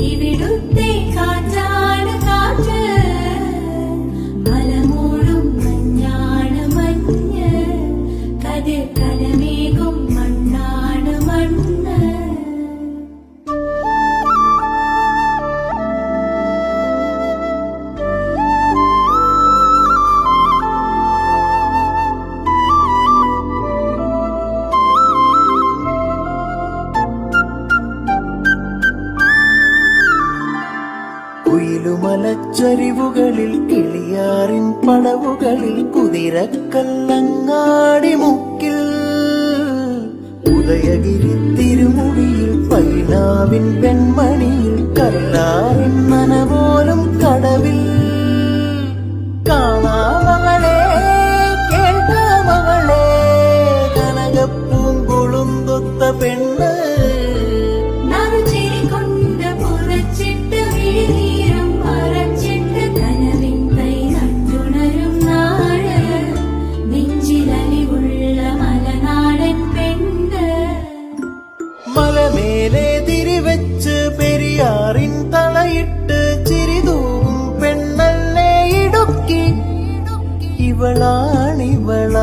ഇവിടുത്തെ കാറ്റാണ് കാറ്റ്, മലമൂടും മഞ്ഞാണ് മഞ്ഞ്, കതിർ കലമേകും മണ്ണാണ് മണ്ണ്. കുയിലുമലച്ചരിവുകളിൽ കിളിയാറിൻ പടവുകളിൽ കുതിരക്കല്ലങ്ങാടി മുക്കിൽ, ഉദയഗിരി തിരുമുടിയിൽ പൈനാവിൻ പെൺമണിയിൽ കല്ലാറിൻ നനപോലും കടവിൽ. കാണാമകളെ കേൾക്കാമകളെ കനകപ്പൂങ്കുളുന്തൊത്ത പെണ്ണ്, മലമേലെ തിരിവെച്ച് പെരിയാറിൻ തളയിട്ട് ചിരിതൂവും പെണ്ണല്ലേ ഇടുക്കി. ഇവളാണിവള